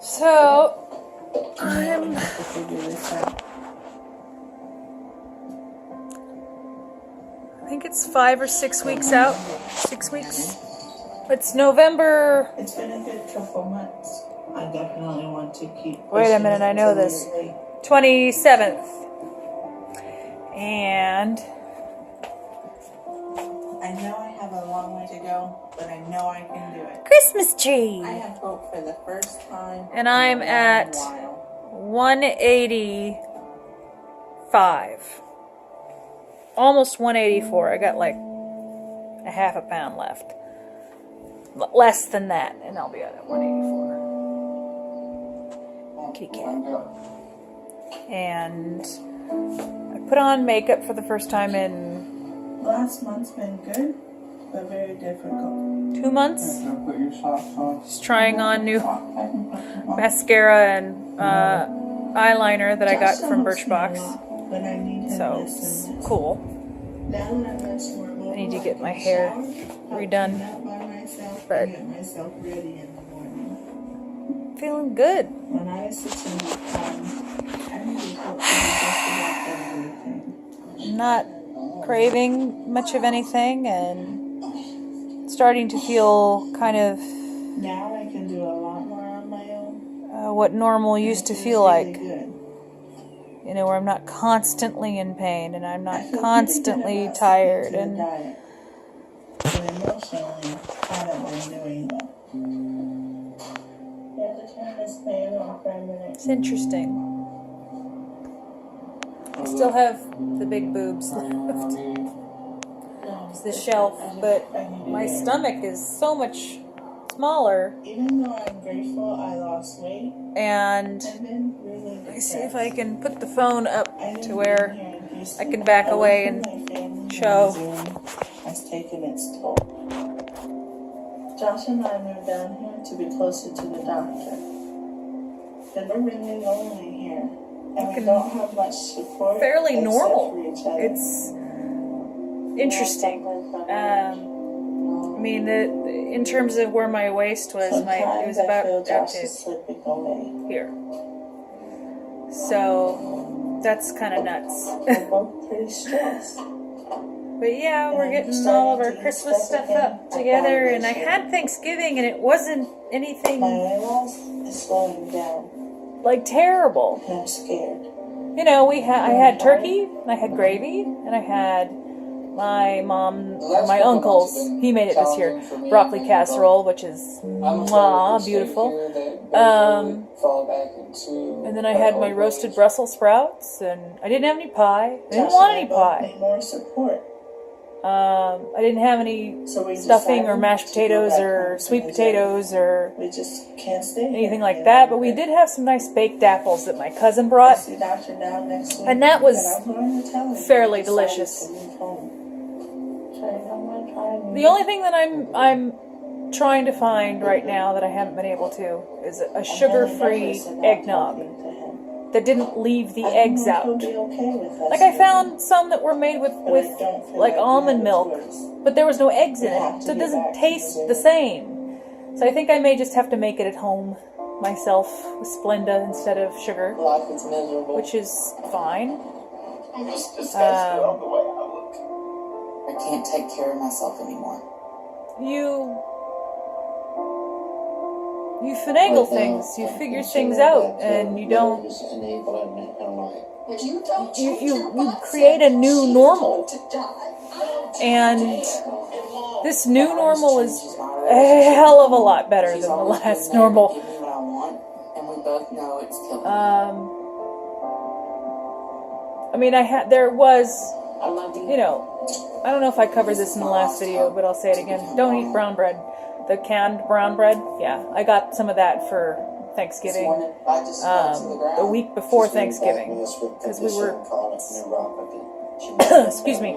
So, I think it's 5 or 6 weeks out. 6 weeks. It's November. It's been a good couple months. I definitely want to keep. Wait a minute, I know this. 27th. And I know I have a long way to go, but I know I can do it. Christmas tree. I have hope for the first time. And I'm at 185. Almost 184. I got like a half a pound left. Less than that, and I'll be at 184. Kitty cat. And I put on makeup for the first time in... Last month's been good, but very difficult. 2 months. Put your socks on. Just trying on new mascara and eyeliner that I got from Birchbox. So it's cool. I need to get my hair redone, but feeling good. When I was 16, I really felt everything. Not craving much of anything and starting to feel kind of now I can do a lot more on my own. what normal used to feel like. Good. You know, where I'm not constantly in pain and I'm not constantly tired and emotionally haven't been doing that. You have to turn this fan off for a minute. it's interesting. I still have the big boobs left. It's the shelf, but my stomach is so much smaller. Even though I'm grateful I lost weight, And I've been really let me see if I can put the phone up to where I can back away and show. Has taken its toll. Josh and I moved down here to be closer to the doctor. And we're really lonely here. And we don't have much support. Fairly except normal. for each other. It's interesting. I mean, in terms of where my waist was, it was about up to here. So that's kind of nuts. We're both pretty stressed. But yeah, we're getting all of our Christmas stuff up together, and I had Thanksgiving, and it wasn't anything My weight loss is slowing down. like terrible. And I'm scared. You know, I had turkey, I had gravy, and I had my uncle's, he made it this year, broccoli casserole, which is beautiful. And then I had my roasted Brussels sprouts, and I didn't have any pie. I didn't want any pie. More support. I didn't have any stuffing or mashed potatoes or sweet potatoes or We just can't stay anything like that, but we did have some nice baked apples that my cousin brought, See Dr. Now next week, and that was I'm going to tell him fairly I decided delicious. to move home. Trying The only thing that I'm trying to find right now that I haven't been able to is a sugar-free eggnog that didn't leave the eggs out. Like I found some that were made with like almond milk, but there was no eggs in it, so it doesn't taste the same. So I think I may just have to make it at home myself with Splenda instead of sugar, Life is miserable. which is fine. I can't take care of myself anymore. You finagle things, you figure things out, and you don't. You create a new normal, and this new normal is a hell of a lot better than the last normal. Give me what I want, and we both know it's killing me. I mean, there was, you know, I don't know if I covered this in the last video, but I'll say it again. Don't eat brown bread. The canned brown bread, yeah, I got some of that for Thanksgiving, the week before Thanksgiving, because we were, excuse me,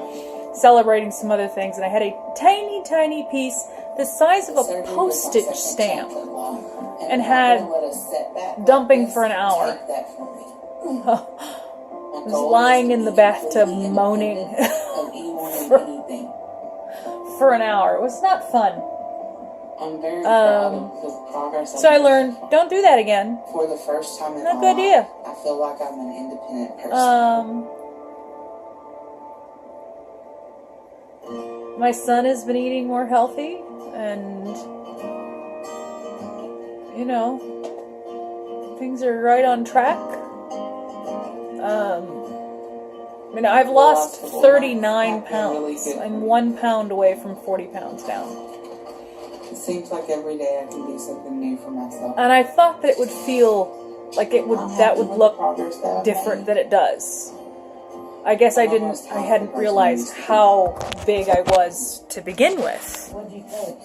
celebrating some other things, and I had a tiny, tiny piece, the size of a postage stamp, and had dumping for an hour. I was lying in the bathtub moaning for an hour. It was not fun. I'm very proud of the progress. So I learned, don't do that again. For the first time in Not my a good idea. life, I feel like I'm an independent person. My son has been eating more healthy, and you know, things are right on track. I mean, I've lost 39 pounds. I'm 1 pound away from 40 pounds down. It seems like every day I can do something new for myself. And I thought that it would feel like it would look different than it does. I guess I hadn't realized how big I was to begin with, What do you think?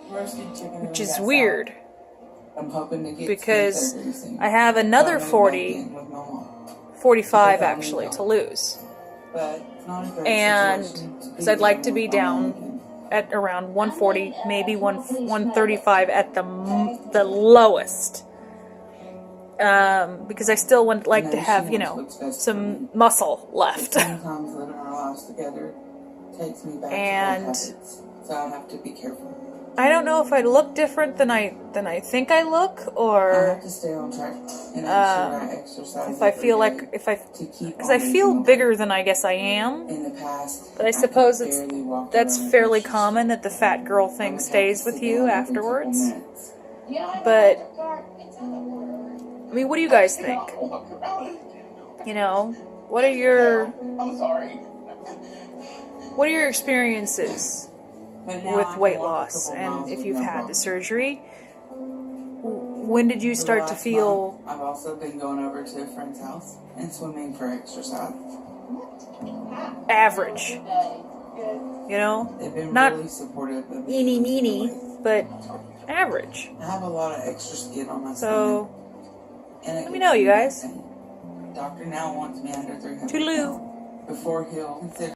Roasted chicken. which is weird I'm hoping to get because I have another 45 actually to lose. And because I'd like to be down at around 140, maybe 135 at the lowest. Because I still would like to have, you know, some muscle left. Sometimes living our lives together takes me back And to old habits, so I have to be careful. I don't know if I look different than I think I look, I or have to stay on track and make sure I exercise. if I feel like because I feel bigger than I guess I am. In the past, But I suppose that's around fairly the common that the fat girl thing stays with you afterwards. But But I mean, what do you guys think? You know, what are your experiences with weight loss, and if you've had the surgery? When did you start to feel I've also been going over to a friend's house and swimming for exercise. average? You know, They've been not really supportive of me. eeny meeny, but average. I have a lot of extra skin on my So stomach. And let me know, you guys. Doctor now wants me under 300 Toodaloo. before he'll consider